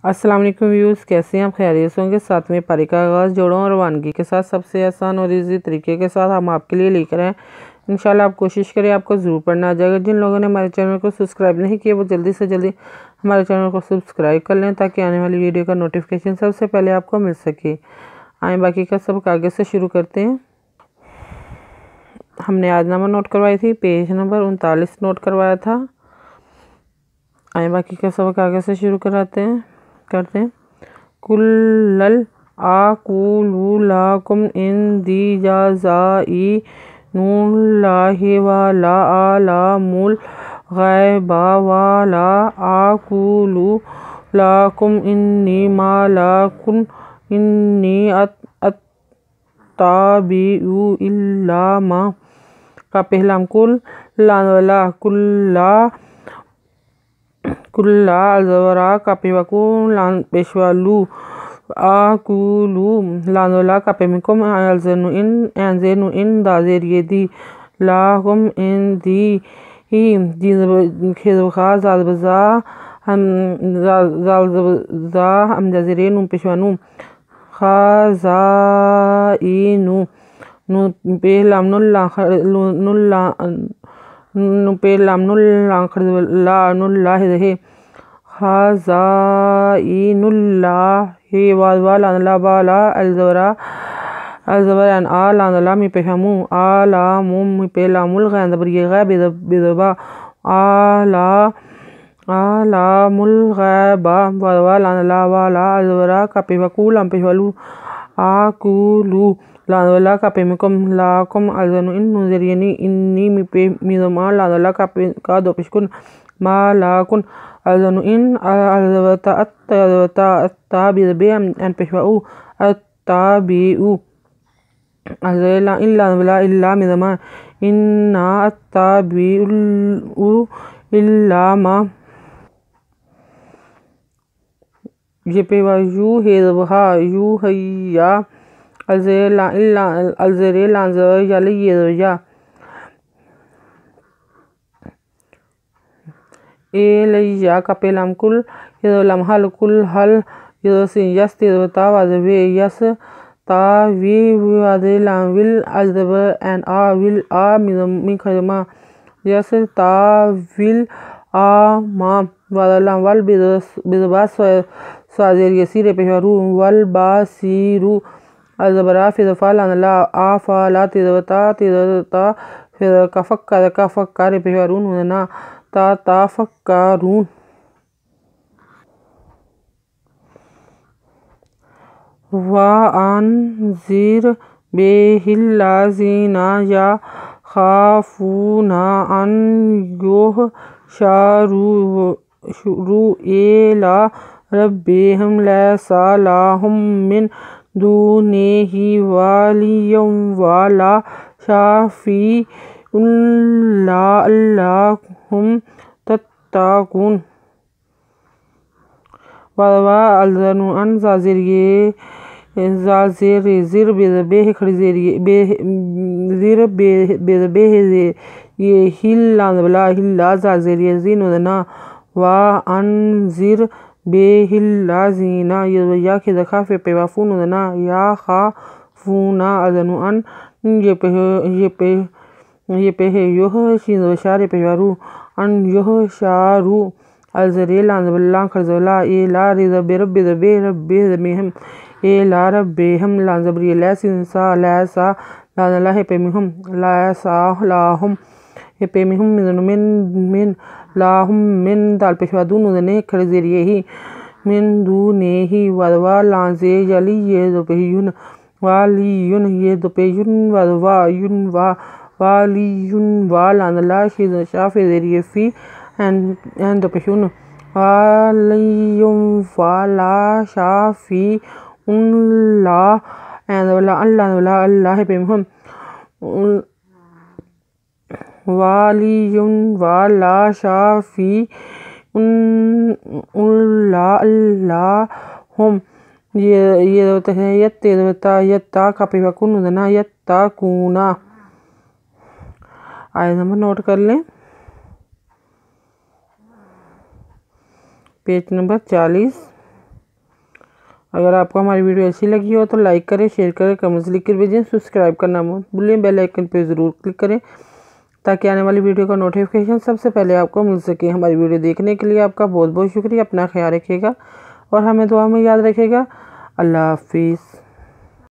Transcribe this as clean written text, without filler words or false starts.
अस्सलाम वालेकुम व्यूअर्स, कैसे हैं आप? खैरियत से होंगे। 7वें पारी का आगाज़ जोड़ों और वानगी के साथ सबसे आसान और इजी तरीके के साथ हम आपके लिए लेकर आए। इंशाल्लाह आप कोशिश करें, आपको ज़रूर पढ़ना आ जाएगा। जिन लोगों ने हमारे चैनल को सब्सक्राइब नहीं किया वो जल्दी से जल्दी हमारे चैनल को सब्सक्राइब कर लें ताकि आने वाली वीडियो का नोटिफिकेशन सबसे पहले आपको मिल सके। आए बाकी का सबक आगे से शुरू करते हैं। हमने आज नंबर नोट करवाई थी, पेज नंबर 39 नोट करवाया था। आए बाकी का सबक आगे से शुरू करते हैं। कुल्लल आकुलु लाकुम इन दी जाज़ाई नुल्लाहि वाला आलामुल गैबा वाला आकुलु लाकुम इन्नी मालाकुन इन्नी अत्ताबिउ इल्ला मा का पहला कुल लानवला कुल्ला अलजवरा का पेवाकुन लान पेशवालू आकुलू लानवला का पेमिकुम अलजनु इन दाजेरिये दी लाकुम इन दी खेदखा जालबजा हम जजरेनु पेशवानु खाजाइनु नु पेहलाम नुल्ला है खाजाइनुल्ला हे वाला बाला अलजबर आ लानला मी पेहमु आलामु मी पेहलामुल गैबा बेदबा आलामुल गैबा वाला वाला अलजबरा का पेहकुल हम पेहलू आकुलू लानवला का पेमिकुम लाकुम अलजनु इन नुजरियनी इन्नी मिदमा लानवला का दो पिशकुन मालाकुन अलजनु इन अलजवता अत्ता बिदबे अन पेशवाऊ अत्ताबिउ अलजला इन लानवला इल्ला मिदमा इन्ना अत्ताबिउ इल्ला मा ये पेवा यू हेदबहा यू हैया अलजरे लांजर याली ये ए लैया का पेलाम कुल ये लम्हा कुल हल ये यस तेजबता वाजबे यस ता वी वादे लाविल अलजबर एन आ विल आ मी खजमा यस ता विल आ मा वाला वल बिदबा स्वाजेर यसीर पेहरू वल बासीरू अलजबरा फिदफा लानला आफाला तेजबता फिर का फक्का रे पेहरून ना ता फक्कारून वाअनज़िर बिहिल्लाज़ीना या खाफूना अन युहशरू इला रब्बिहिम लैसा लहुम मिन दूनिही वालिय्युम वाला शाफीउन लअल्लहुम तत्तकून वावा अलजनु अन ज़िर बेदबे ये हिल लानवला हिल्ला ज़ाज़िरिये ज़ीनुदना वा अनज़िर बेहिल्लाज़ीना या खिदखा फे पेवाफूनुदना या खाफूना अलजनु अन ये पे योह शिनवशारे पेवारू अन योह शारू अलजरे लानवला खरजवला ए ला रिज़बे रब्बे ज़मीहम ए ला रब्बेहम लानज़बरी लैसा लानला हे पेमिहम लैसा लाहुम हे पेमिहम मिन लाहुम मिन दाल पेशवादून उदने खरजरिये ही मिन दूनेही वदवा लांजे यली ये दोपेयुन वालियुन ये दोपेयुन वदवा युन वालियुन वा लानला शाफे जरिये फी एन दोपेयुन वालियुन वाला शाफी उनला एन वला अल्लाह पेमिहम वालियुन वाला शाफी अल्लाहुम ये होते हैं यत्ता का पेवाकुन उदना यत्ताकूना। आयत नंबर नोट कर लें, पेज नंबर 40। اگر آپ کو ہماری ویڈیو اچھی لگی ہو تو لائک کریں، شیئر کریں، کمنٹس لکھ کر بھیجیں، سبسکرائب کرنا مت بھولیں، بیل آئیکن پہ ضرور کلک کریں تاکہ آنے والی ویڈیو کا نوٹیفیکیشن سب سے پہلے آپ کو مل سکے۔ ہماری ویڈیو دیکھنے کے لیے آپ کا بہت بہت شکریہ۔ اپنا خیال رکھیے گا اور ہمیں دعا میں یاد رکھے گا۔ اللہ حافظ۔